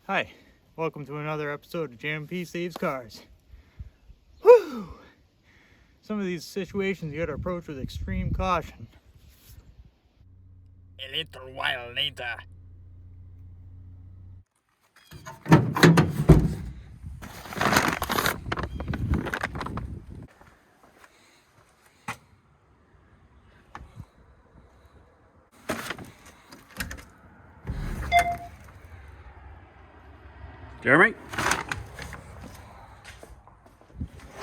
Hi, welcome to another episode of JMP Saves Cars. Whew! Some of these situations you gotta approach with extreme caution. A little while later. Jeremy?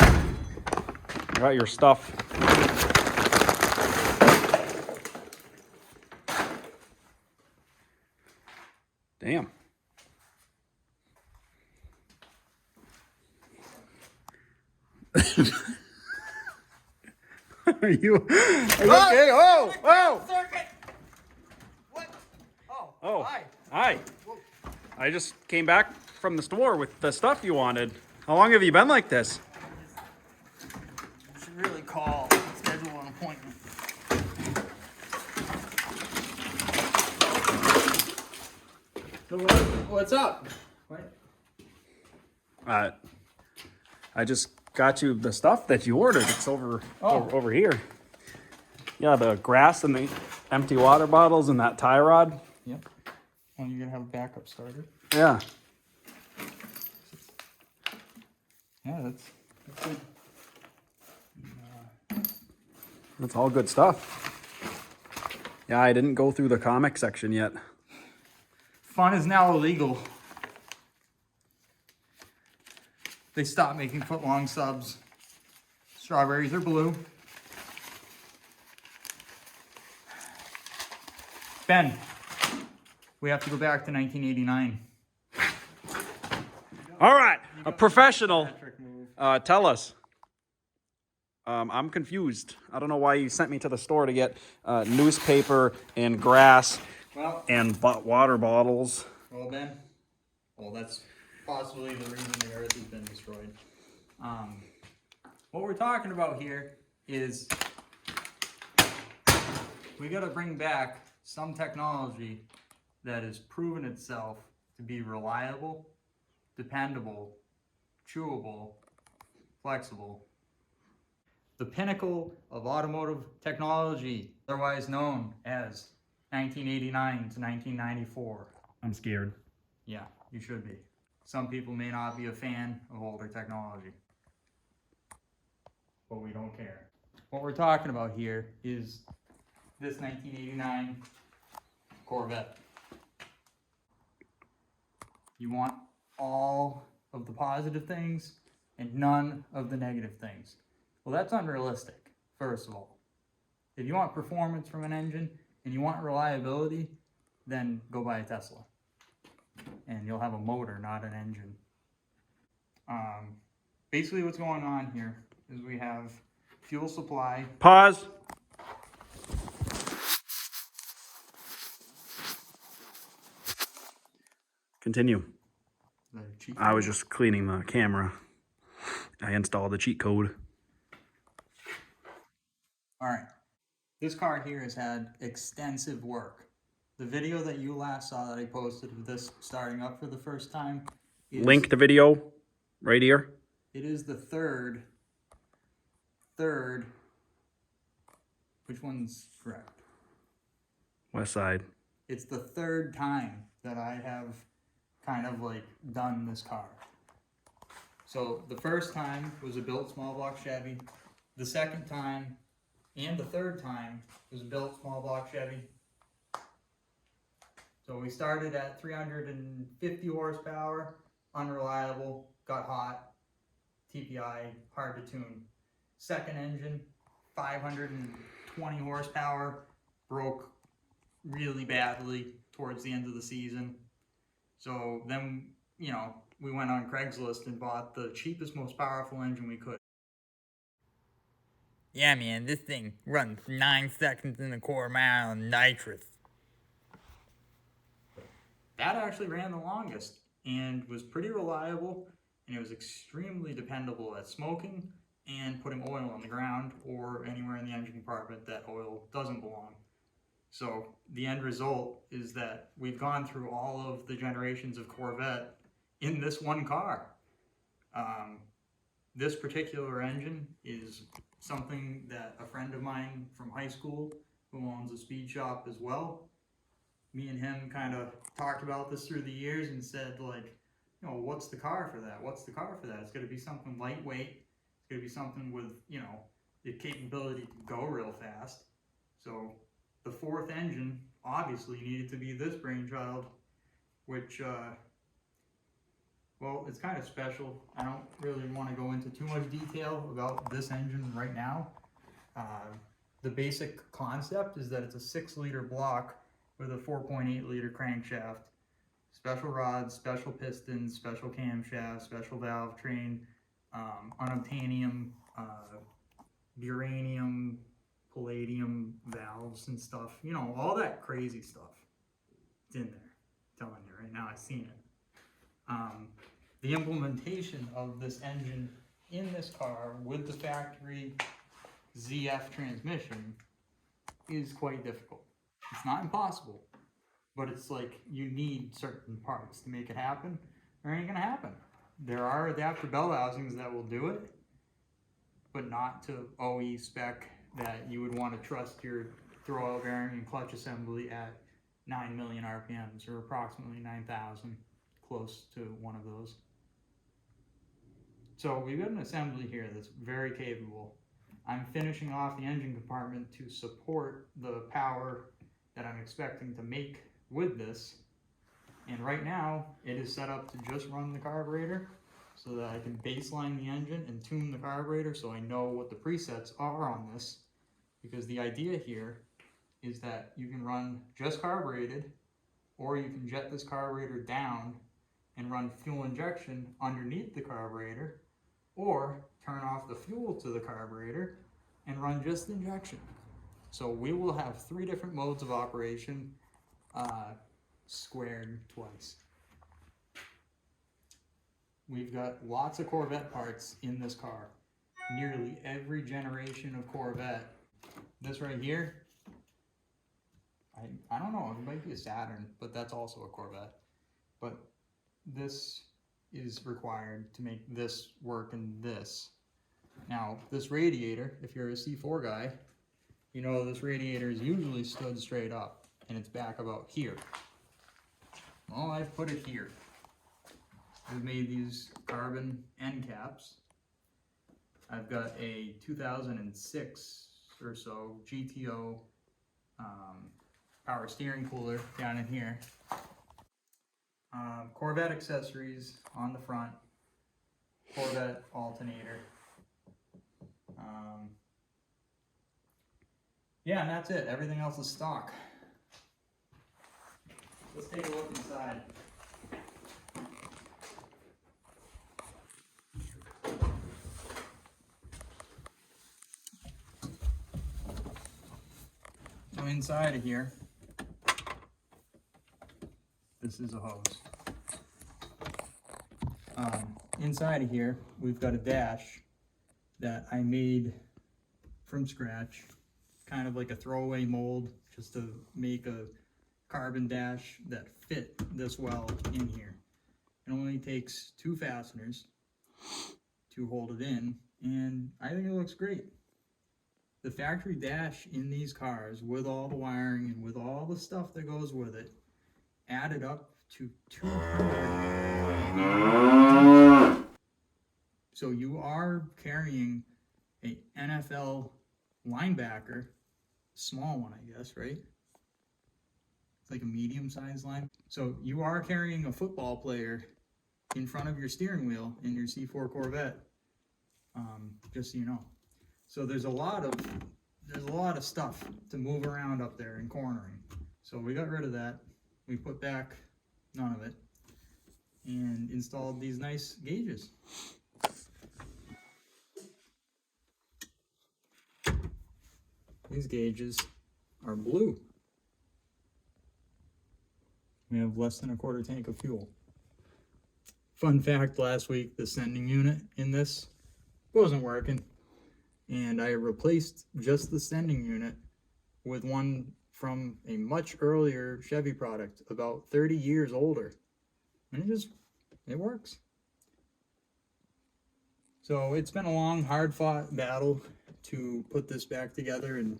I got your stuff. Damn. Are you okay? Oh! Oh! What? Oh, hi. I just came back from the store with the stuff you wanted. How long have you been like this? You should really schedule an appointment. So what's up? What? I just got you the stuff that you ordered. It's over here. Yeah, the grass and the empty water bottles and that tie rod. Yep. And you're gonna have a backup starter. Yeah. Yeah, that's good. That's all good stuff. Yeah, I didn't go through the comic section yet. Fun is now illegal. They stopped making foot-long subs. Strawberries are blue. Ben, we have to go back to 1989. All right, a professional. Tell us. I'm confused. I don't know why you sent me to the store to get newspaper and grass and water bottles. Well, Ben, that's possibly the reason the Earth has been destroyed. What we're talking about here is we got to bring back some technology that has proven itself to be reliable, dependable, chewable, flexible. The pinnacle of automotive technology, otherwise known as 1989 to 1994. I'm scared. Yeah, you should be. Some people may not be a fan of older technology, but we don't care. What we're talking about here is this 1989 Corvette. You want all of the positive things and none of the negative things. Well, that's unrealistic, first of all. If you want performance from an engine and you want reliability, then go buy a Tesla. And you'll have a motor, not an engine. Basically what's going on here is we have fuel supply. Pause. Continue. I was just cleaning the camera. I installed the cheat code. All right. This car here has had extensive work. The video that you last saw that I posted of this starting up for the first time is, Link the video right here. It is the third. Which one's correct? West side. It's the third time that I have kind of like done this car. So the first time was a built small block Chevy. The second time and the third time was a built small block Chevy. So we started at 350 horsepower, unreliable, got hot, TPI, hard to tune. Second engine, 520 horsepower, broke really badly towards the end of the season. So then, we went on Craigslist and bought the cheapest, most powerful engine we could. Yeah, man, this thing runs 9 seconds in a quarter mile on nitrous. That actually ran the longest and was pretty reliable, and it was extremely dependable at smoking and putting oil on the ground or anywhere in the engine compartment that oil doesn't belong. So the end result is that we've gone through all of the generations of Corvette in this one car. This particular engine is something that a friend of mine from high school who owns a speed shop as well, me and him kind of talked about this through the years and said, like, you know, what's the car for that? What's the car for that? It's going to be something lightweight. It's going to be something with, you know, the capability to go real fast. So the fourth engine obviously needed to be this brainchild, which, well, it's kind of special. I don't really want to go into too much detail about this engine right now. The basic concept is that it's a 6-liter block with a 4.8-liter crankshaft, special rods, special pistons, special camshaft, special valve train, unobtainium, uranium, palladium valves and stuff. You know, all that crazy stuff. It's in there. I'm telling you right now, I've seen it. The implementation of this engine in this car with the factory ZF transmission is quite difficult. It's not impossible, but it's like you need certain parts to make it happen, or it ain't gonna happen. There are adapter bell housings that will do it, but not to OE spec that you would want to trust your throwout bearing and clutch assembly at 9 million RPMs, or approximately 9,000, close to one of those. So we've got an assembly here that's very capable. I'm finishing off the engine compartment to support the power that I'm expecting to make with this. And right now, it is set up to just run the carburetor so that I can baseline the engine and tune the carburetor so I know what the presets are on this. Because the idea here is that you can run just carbureted, or you can jet this carburetor down and run fuel injection underneath the carburetor, or turn off the fuel to the carburetor and run just injection. So we will have 3 different modes of operation, squared twice. We've got lots of Corvette parts in this car. Nearly every generation of Corvette. This right here, I don't know, it might be a Saturn, but that's also a Corvette. But this is required to make this work in this. Now, this radiator, if you're a C4 guy, you know this radiator is usually stood straight up, and it's back about here. Well, I've put it here. I've made these carbon end caps. I've got a 2006 or so GTO power steering cooler down in here. Corvette accessories on the front, Corvette alternator. Yeah, and that's it. Everything else is stock. Let's take a look inside. So inside of here, this is a hose. Inside of here, we've got a dash that I made from scratch, kind of like a throwaway mold, just to make a carbon dash that fit this well in here. It only takes 2 fasteners to hold it in, and I think it looks great. The factory dash in these cars, with all the wiring and with all the stuff that goes with it, added up to 200. So you are carrying a NFL linebacker, small one, I guess, right? It's like a medium-sized line. So you are carrying a football player in front of your steering wheel in your C4 Corvette, just so you know. So there's a lot of stuff to move around up there in cornering. So we got rid of that. We put back none of it and installed these nice gauges. These gauges are blue. We have less than a quarter tank of fuel. Fun fact, last week the sending unit in this wasn't working, and I replaced just the sending unit with one from a much earlier Chevy product, about 30 years older. And it works. So it's been a long, hard-fought battle to put this back together and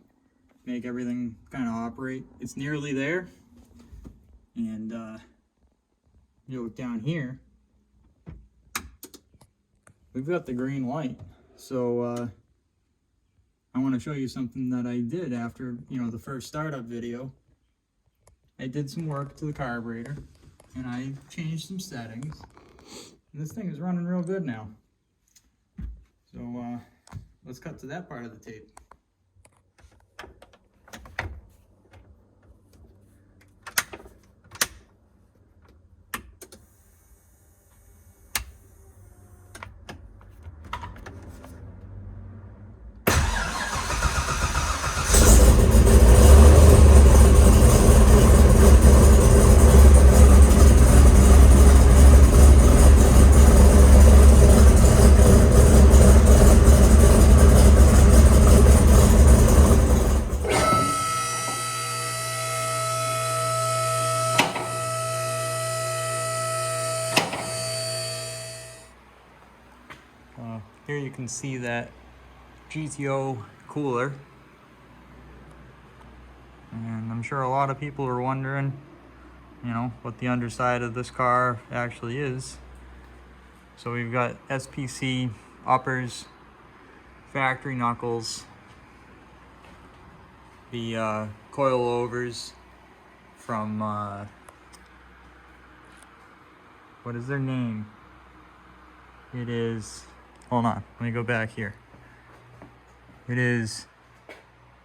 make everything kind of operate. It's nearly there. And you look down here, we've got the green light. So I want to show you something that I did after, the first startup video. I did some work to the carburetor and I changed some settings. And this thing is running real good now. So let's cut to that part of the tape. Here you can see that GTO cooler, and I'm sure a lot of people are wondering, what the underside of this car actually is. So we've got SPC uppers, factory knuckles, the coilovers from what is their name? It is, hold on, let me go back here. It is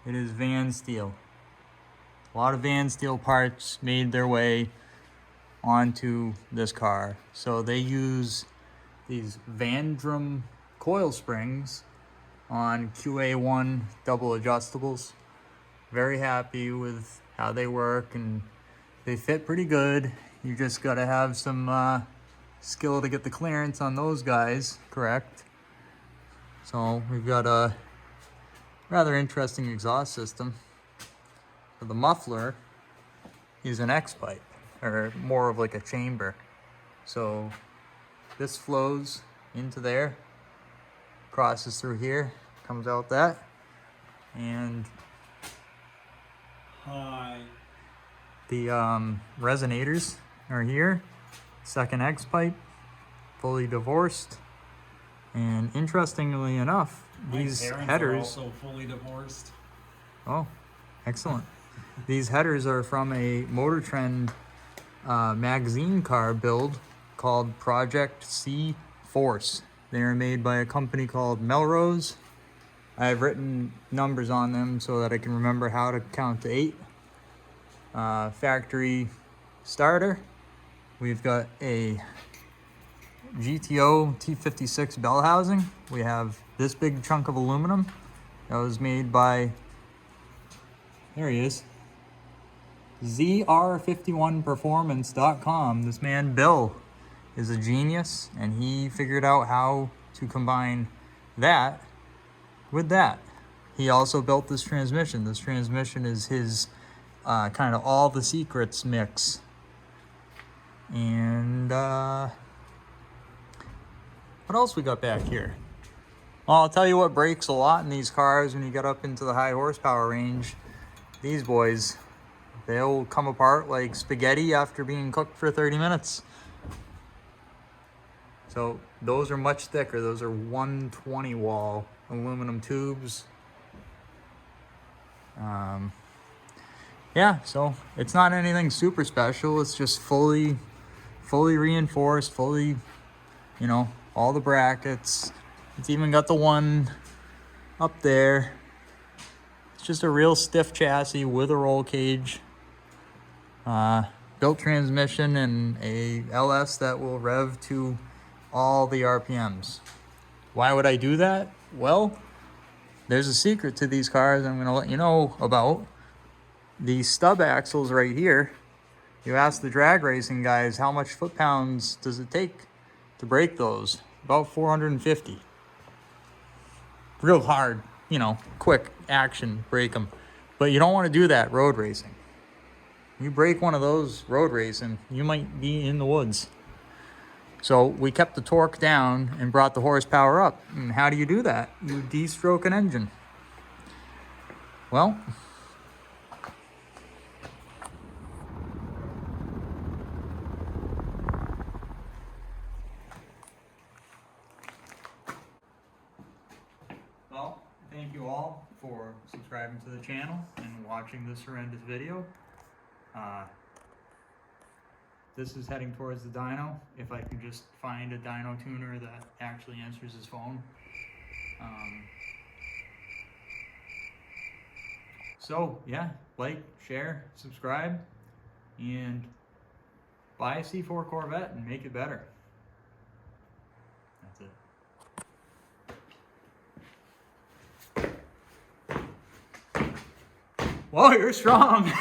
Van Steel. A lot of Van Steel parts made their way onto this car. So they use these Vandrum coil springs on QA1 double adjustables. Very happy with how they work, and they fit pretty good. You just gotta have some skill to get the clearance on those guys correct. So we've got a rather interesting exhaust system. For the muffler is an X pipe, or more of like a chamber. So this flows into there, crosses through here, comes out that, and the resonators are here. Second X pipe, fully divorced. And interestingly enough, these headers are also fully divorced. Oh, excellent. These headers are from a Motor Trend magazine car build called Project C Force. They are made by a company called Melrose. I've written numbers on them so that I can remember how to count to 8. Factory starter. We've got a GTO T56 bell housing. We have this big chunk of aluminum that was made by, there he is, ZR51performance.com. This man, Bill, is a genius, and he figured out how to combine that with that. He also built this transmission. This transmission is his kind of all the secrets mix. And what else we got back here? Well, I'll tell you what breaks a lot in these cars when you get up into the high horsepower range. These boys, they'll come apart like spaghetti after being cooked for 30 minutes. So those are much thicker. Those are 120 wall aluminum tubes. Yeah, so it's not anything super special. It's just fully reinforced, all the brackets. It's even got the one up there. It's just a real stiff chassis with a roll cage. Built transmission and a LS that will rev to all the RPMs. Why would I do that? Well, there's a secret to these cars I'm going to let you know about. These stub axles right here, you ask the drag racing guys how much foot-pounds does it take to break those. About 450. Real hard, quick action, break them. But you don't want to do that road racing. You break one of those road racing, you might be in the woods. So we kept the torque down and brought the horsepower up. And how do you do that? You de-stroke an engine. Well, thank you all for subscribing to the channel and watching this horrendous video. This is heading towards the dyno. If I can just find a dyno tuner that actually answers his phone. So yeah, like, share, subscribe, and buy a C4 Corvette and make it better. That's it. Whoa, you're strong.